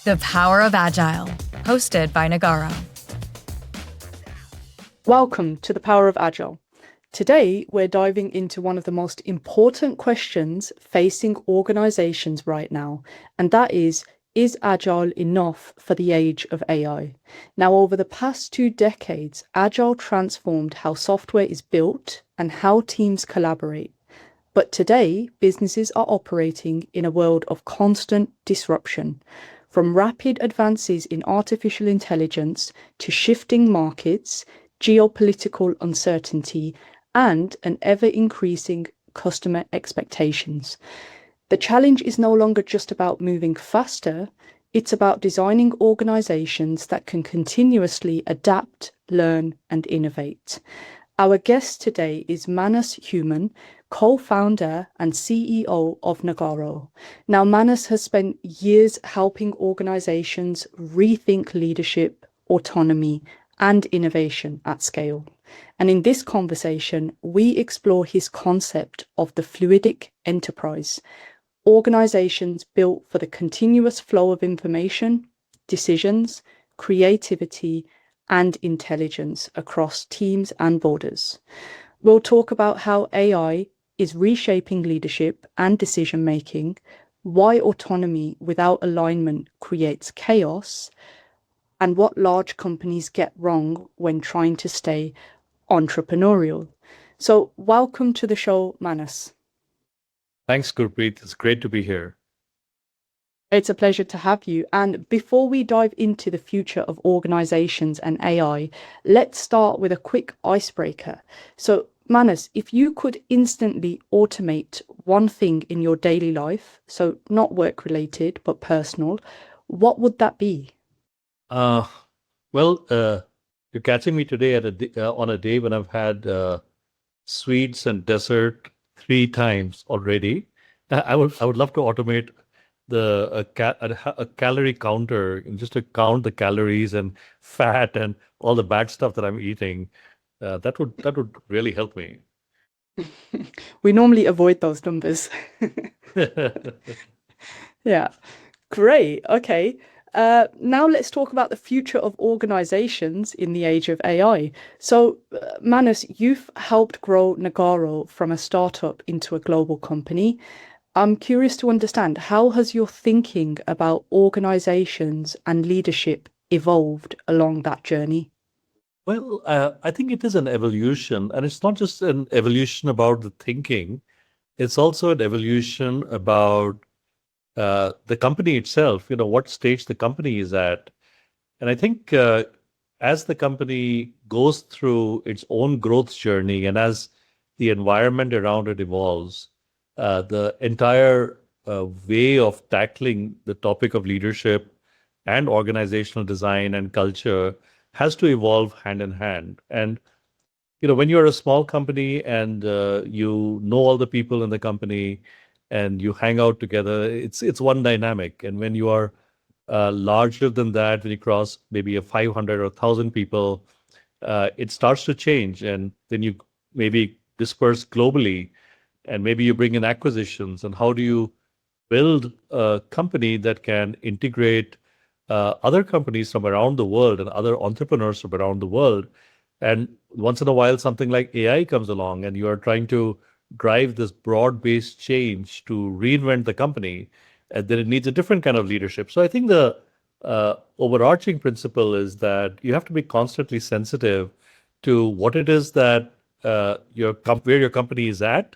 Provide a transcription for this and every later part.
The Power of Agile, hosted by Nagarro. Welcome to the Power of Agile. Today, we're diving into one of the most important questions facing organizations right now, and that is Agile enough for the age of AI? Now, over the past 2 decades, Agile transformed how software is built and how teams collaborate. But today, businesses are operating in a world of constant disruption. From rapid advances in artificial intelligence to shifting markets, geopolitical uncertainty, and an ever-increasing customer expectations. The challenge is no longer just about moving faster, it's about designing organizations that can continuously adapt, learn, and innovate. Our guest today is Manas Human, co-founder and CEO of Nagarro. Now, Manas has spent years helping organizations rethink leadership, autonomy, and innovation at scale. And in this conversation, we explore his concept of the fluidic enterprise, organizations built for the continuous flow of information, decisions, creativity, and intelligence across teams and borders. We'll talk about how AI is reshaping leadership and decision making, why autonomy without alignment creates chaos, and what large companies get wrong when trying to stay entrepreneurial. So, welcome to the show, Manas. Thanks, Gurpreet. It's great to be here. It's a pleasure to have you. And before we dive into the future of organizations and AI, let's start with a quick icebreaker. So, Manas, if you could instantly automate one thing in your daily life, so not work related, but personal, what would that be? Uh, you're catching me today on a day when I've had sweets and dessert 3 times already. I would love to automate a calorie counter and just to count the calories and fat and all the bad stuff that I'm eating. That would really help me. We normally avoid those numbers. Yeah, great. Okay. Now let's talk about the future of organizations in the age of AI. So, Manas, you've helped grow Nagarro from a startup into a global company. I'm curious to understand, how has your thinking about organizations and leadership evolved along that journey? Well, I think it is an evolution, and it's not just an evolution about the thinking. It's also an evolution about the company itself, what stage the company is at. And I think as the company goes through its own growth journey and as the environment around it evolves, the entire way of tackling the topic of leadership and organizational design and culture has to evolve hand in hand. And when you're a small company and you know all the people in the company and you hang out together, it's one dynamic. And when you are larger than that, when you cross maybe a 500 or 1,000 people, it starts to change. And then you maybe disperse globally, and maybe you bring in acquisitions. And how do you build a company that can integrate other companies from around the world and other entrepreneurs from around the world? And once in a while, something like AI comes along, and you are trying to drive this broad-based change to reinvent the company, and then it needs a different kind of leadership. So I think the overarching principle is that you have to be constantly sensitive to what it is that where your company is at,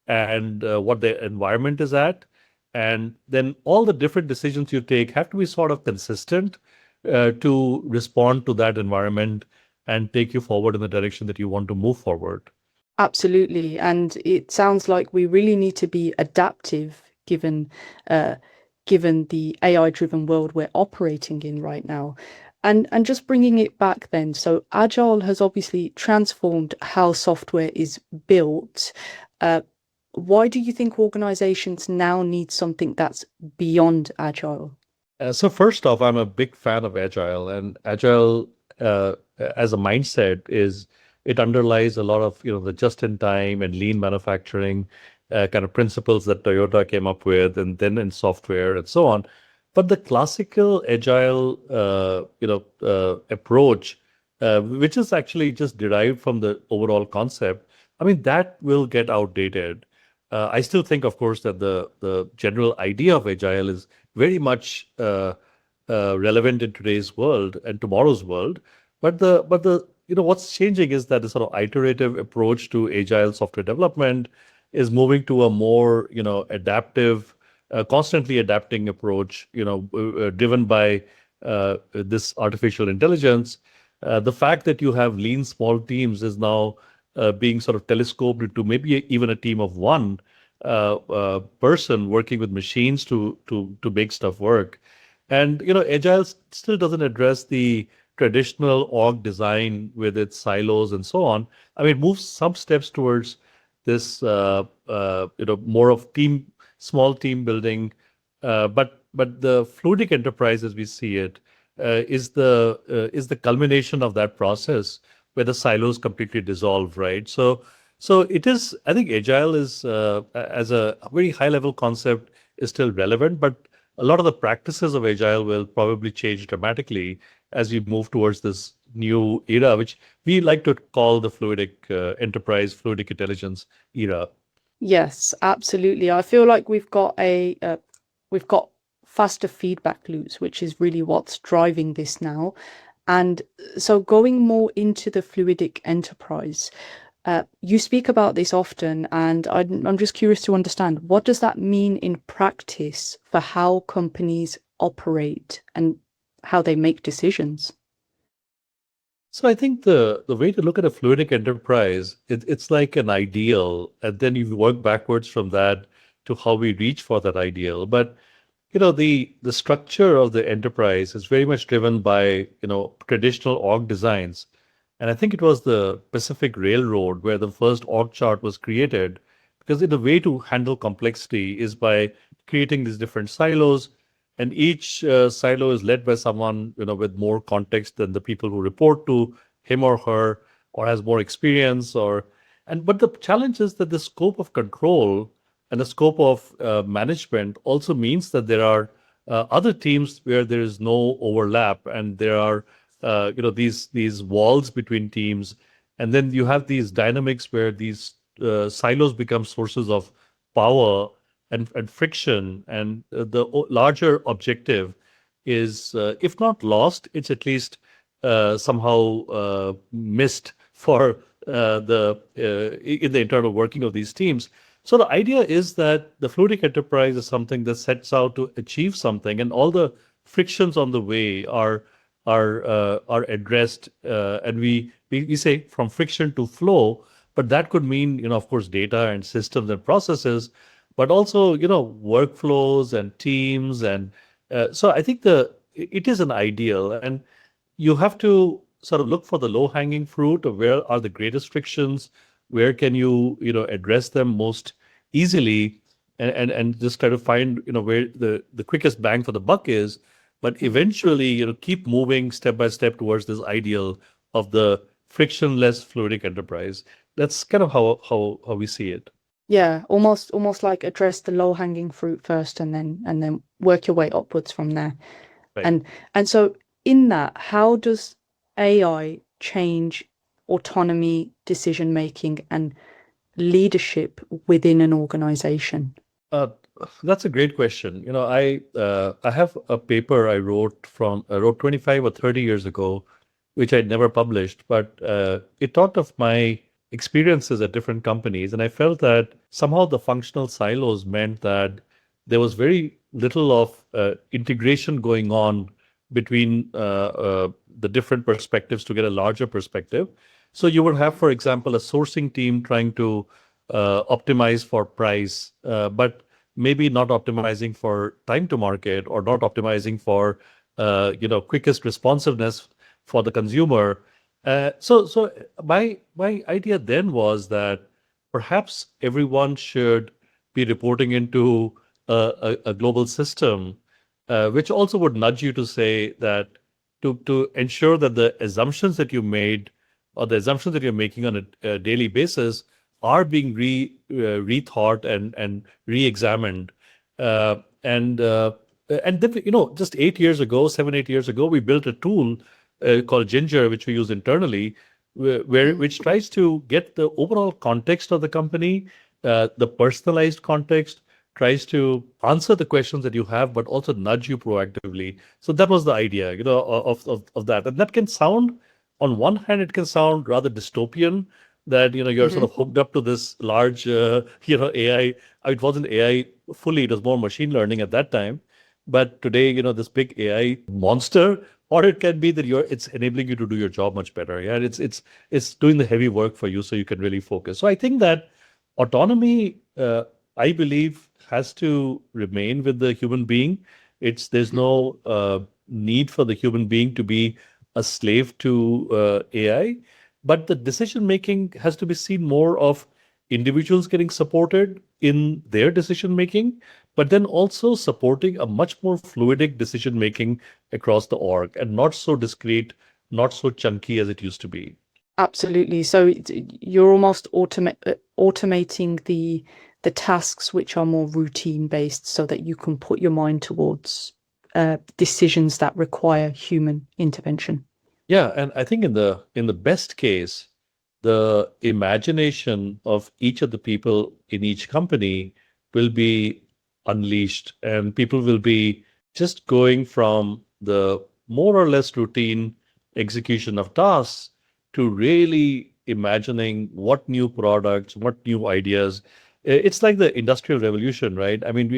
and what the environment is at. And then all the different decisions you take have to be sort of consistent to respond to that environment and take you forward in the direction that you want to move forward. Absolutely. And it sounds like we really need to be adaptive given the AI-driven world we're operating in right now. And just bringing it back then, so Agile has obviously transformed how software is built. Why do you think organizations now need something that's beyond Agile? So first off, I'm a big fan of Agile, and Agile as a mindset it underlies a lot of the just-in-time and lean manufacturing kind of principles that Toyota came up with, and then in software and so on. But the classical agile, approach, which is actually just derived from the overall concept, I mean, that will get outdated. I still think, of course, that the general idea of agile is very much relevant in today's world and tomorrow's world. But the what's changing is that the sort of iterative approach to agile software development is moving to a more adaptive, constantly adapting approach, driven by this artificial intelligence. The fact that you have lean small teams is now being sort of telescoped into maybe even a team of one person working with machines to make stuff work. And Agile still doesn't address the traditional org design with its silos and so on. I mean, it moves some steps towards this, more of small team building. But the fluidic enterprise, as we see it, is the culmination of that process where the silos completely dissolve, right? So it is. I think agile is, as a very high level concept, is still relevant, but a lot of the practices of agile will probably change dramatically as we move towards this new era, which we like to call the fluidic enterprise, fluidic intelligence era. Yes, absolutely. I feel like we've got faster feedback loops, which is really what's driving this now. And so going more into the fluidic enterprise, you speak about this often, and I'm just curious to understand, what does that mean in practice for how companies operate and how they make decisions? So I think the way to look at a fluidic enterprise, it's like an ideal, and then you work backwards from that to how we reach for that ideal. But the structure of the enterprise is very much driven by traditional org designs. And I think it was the Pacific Railroad where the first org chart was created, because the way to handle complexity is by creating these different silos, and each silo is led by someone with more context than the people who report to him or her, or has more experience. But the challenge is that the scope of control and the scope of management also means that there are other teams where there is no overlap, and there are these walls between teams, and then you have these dynamics where these silos become sources of power and friction, and the larger objective is, if not lost, it's at least somehow missed for the in the internal working of these teams. So the idea is that the fluidic enterprise is something that sets out to achieve something, and all the frictions on the way are addressed, and we say from friction to flow, but that could mean of course data and systems and processes, but also workflows and teams. And so I think it is an ideal, and you have to sort of look for the low hanging fruit of where are the greatest frictions, where can you address them most easily, and just try to find where the quickest bang for the buck is, but eventually keep moving step by step towards this ideal of the frictionless fluidic enterprise. That's kind of how we see it. Yeah, almost like address the low-hanging fruit first and then work your way upwards from there. Right. And so in that, how does AI change autonomy, decision making, and leadership within an organization? Uh, that's a great question. I have a paper I wrote 25 or 30 years ago, which I'd never published, but it talked of my experiences at different companies, and I felt that somehow the functional silos meant that there was very little of integration going on between the different perspectives to get a larger perspective. So you would have, for example, a sourcing team trying to optimize for price, but maybe not optimizing for time to market, or not optimizing for quickest responsiveness for the consumer. So my idea then was that perhaps everyone should be reporting into a global system, which also would nudge you to say that to ensure that the assumptions that you made, or the assumptions that you're making on a daily basis, are being rethought and re-examined. And and then, just 8 years ago, 7, 8 years ago, we built a tool called Ginger, which we use internally, which tries to get the overall context of the company, the personalized context, tries to answer the questions that you have, but also nudge you proactively. So that was the idea, of that. And that can sound, on one hand, it can sound rather dystopian, that, you're sort of hooked up to this large, AI. It wasn't AI fully, it was more machine learning at that time. But today, this big AI monster, or it can be that it's enabling you to do your job much better. Yeah, it's doing the heavy work for you, so you can really focus. So I think that autonomy, I believe, has to remain with the human being. There's no need for the human being to be a slave to AI, but the decision making has to be seen more of individuals getting supported in their decision making, but then also supporting a much more fluidic decision making across the org, and not so discrete, not so chunky as it used to be. Absolutely. So you're almost automating the tasks which are more routine based, so that you can put your mind towards decisions that require human intervention. Yeah, and I think in the best case, the imagination of each of the people in each company will be unleashed, and people will be just going from the more or less routine execution of tasks to really imagining what new products, what new ideas. It's like the industrial revolution, right? I mean,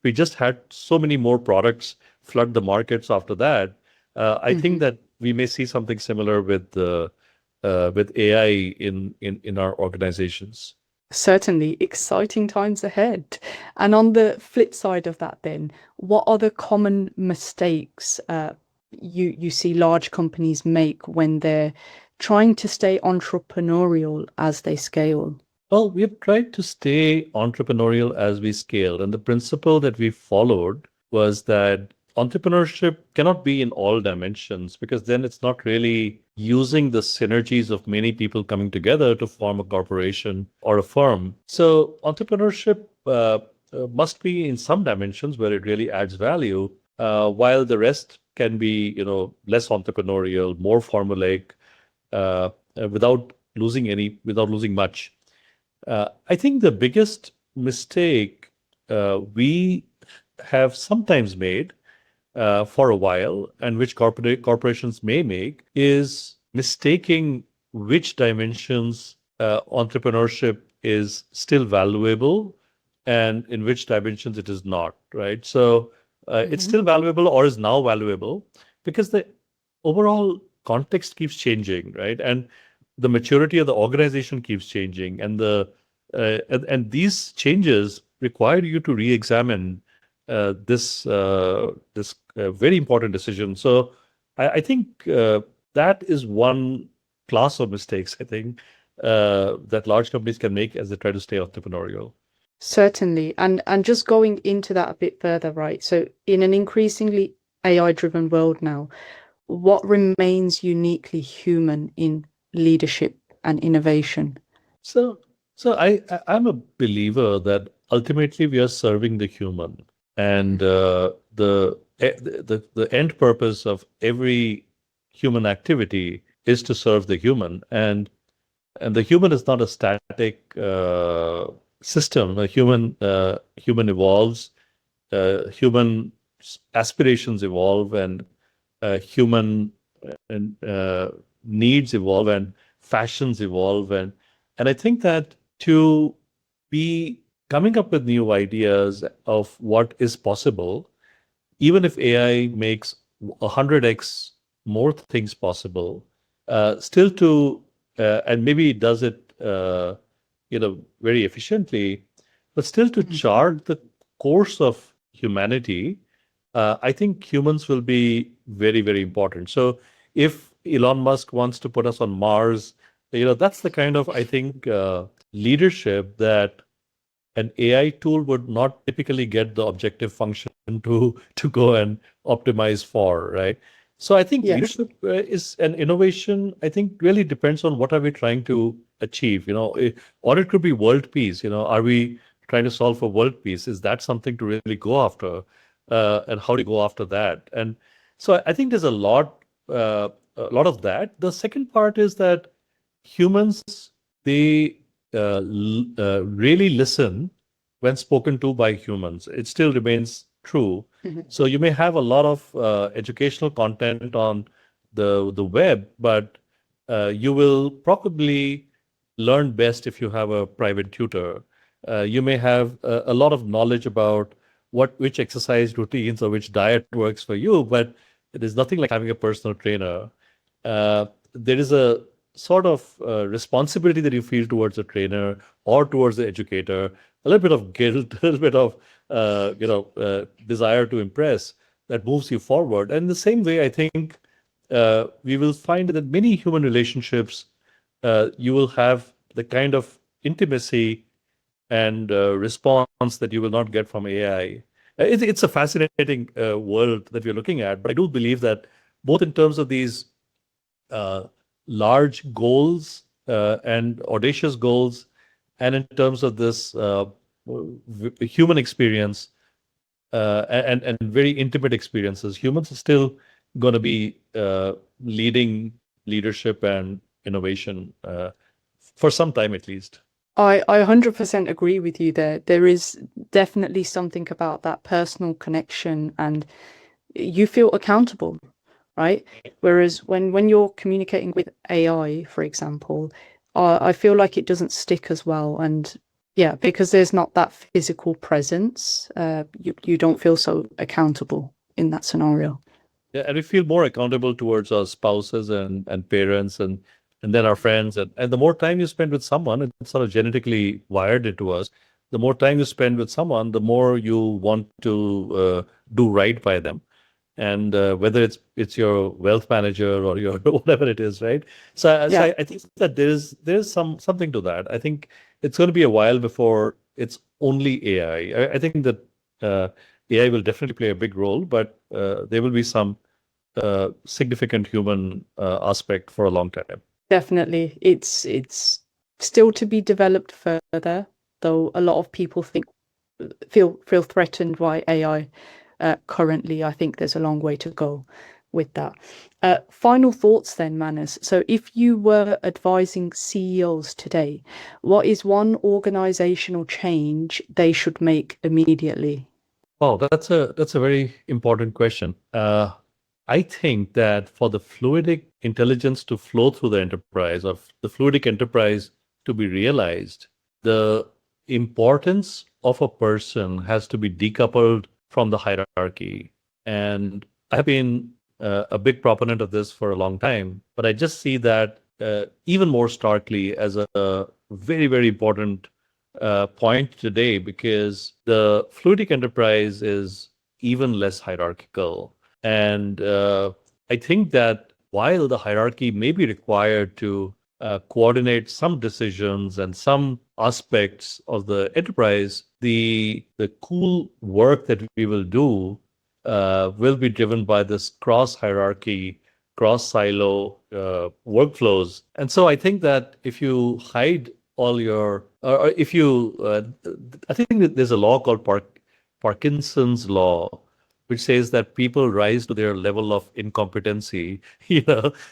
we just had so many more products flood the markets after that. I think that we may see something similar with AI in our organizations. Certainly exciting times ahead. And on the flip side of that, then, what are the common mistakes you see large companies make when they're trying to stay entrepreneurial as they scale? Well, we have tried to stay entrepreneurial as we scale, and the principle that we followed was that entrepreneurship cannot be in all dimensions, because then it's not really using the synergies of many people coming together to form a corporation or a firm. So entrepreneurship must be in some dimensions where it really adds value, while the rest can be, less entrepreneurial, more formulaic, without losing much. I think the biggest mistake we have sometimes made for a while, and which corporations may make, is mistaking which dimensions entrepreneurship is still valuable and in which dimensions it is not, right? So it's still valuable, or is now valuable, because the overall context keeps changing, right? And the maturity of the organization keeps changing, and and these changes require you to re-examine this very important decision. So I think that is one class of mistakes, I think, that large companies can make as they try to stay entrepreneurial. Certainly. And just going into that a bit further, right? So in an increasingly AI-driven world now, what remains uniquely human in leadership and innovation? So, I'm a believer that ultimately we are serving the human, and the end purpose of every human activity is to serve the human, and the human is not a static system. A human evolves, human aspirations evolve, and human needs evolve, and fashions evolve, and I think that to be coming up with new ideas of what is possible, even if AI makes 100x more things possible, still to and maybe it does it very efficiently, but still to chart the course of humanity, I think humans will be very, very important. So if Elon Musk wants to put us on Mars, that's the kind of, I think, leadership that an AI tool would not typically get the objective function to go and optimize for, right? So I think Yes. leadership is an innovation. I think really depends on what are we trying to achieve, or it could be world peace. Are we trying to solve for world peace? Is that something to really go after? and how do you go after that? And so I think there's a lot of that. The second part is that humans, they really listen when spoken to by humans. It still remains true. Mhm. So you may have a lot of educational content on the web, but you will probably learn best if you have a private tutor. You may have a lot of knowledge about which exercise routines or which diet works for you, but it is nothing like having a personal trainer. There is a sort of responsibility that you feel towards a trainer or towards the educator, a little bit of guilt, a little bit of desire to impress that moves you forward. And in the same way, I think we will find that many human relationships, you will have the kind of intimacy and response that you will not get from AI. It's a fascinating world that we're looking at, but I do believe that both in terms of these uh, large goals and audacious goals, and in terms of this human experience and very intimate experiences, humans are still going to be leading leadership and innovation for some time at least. I 100% agree with you there. There is definitely something about that personal connection, and you feel accountable, right? Whereas when you're communicating with AI, for example, I feel like it doesn't stick as well. And yeah, because there's not that physical presence, you don't feel so accountable in that scenario. Yeah, and we feel more accountable towards our spouses and parents and then our friends. And the more time you spend with someone, it's sort of genetically wired into us. The more time you spend with someone, the more you want to do right by them. And whether it's your wealth manager or your whatever it is, right? So Yeah, I think that there's something to that. I think it's going to be a while before it's only AI. I think that AI will definitely play a big role, but there will be some significant human aspect for a long time. definitely. It's still to be developed further, though a lot of people feel threatened by AI. Currently, I think there's a long way to go with that. Final thoughts then, Manas. So, if you were advising CEOs today, what is one organizational change they should make immediately? Oh, that's a very important question. I think that for the fluidic intelligence to flow through the enterprise, or the fluidic enterprise to be realized, the importance of a person has to be decoupled from the hierarchy. And I've been a big proponent of this for a long time, but I just see that even more starkly as a very, very important point today, because the fluidic enterprise is even less hierarchical. And I think that while the hierarchy may be required to coordinate some decisions and some aspects of the enterprise, the cool work that we will do will be driven by this cross hierarchy, cross silo workflows. And so I think that if you hide all your, or if you, I think that there's a law called Parkinson's law, which says that people rise to their level of incompetency.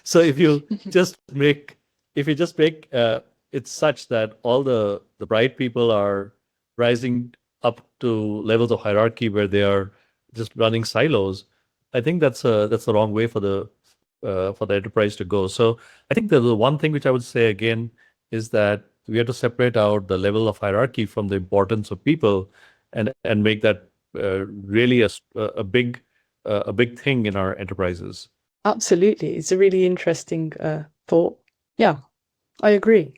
So if you just make it such that all the bright people are rising up to levels of hierarchy where they are just running silos, I think that's the wrong way for the enterprise to go. So I think the one thing which I would say again is that we have to separate out the level of hierarchy from the importance of people, and make that really a big thing in our enterprises. Absolutely. It's a really interesting thought. Yeah, I agree.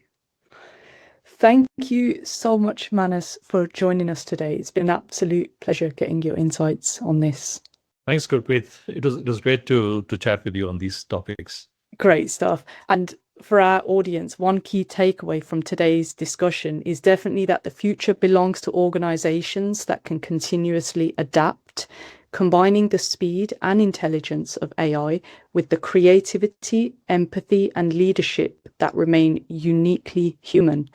Thank you so much, Manas, for joining us today. It's been an absolute pleasure getting your insights on this. Thanks, Gurpreet. It was great to chat with you on these topics. Great stuff. And for our audience, one key takeaway from today's discussion is definitely that the future belongs to organizations that can continuously adapt, combining the speed and intelligence of AI with the creativity, empathy, and leadership that remain uniquely human.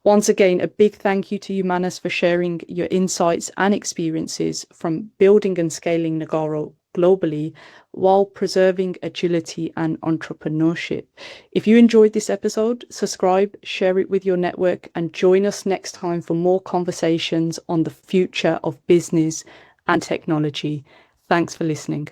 Once again, a big thank you to you, Manas, for sharing your insights and experiences from building and scaling Nagarro globally while preserving agility and entrepreneurship. If you enjoyed this episode, subscribe, share it with your network, and join us next time for more conversations on the future of business and technology. Thanks for listening.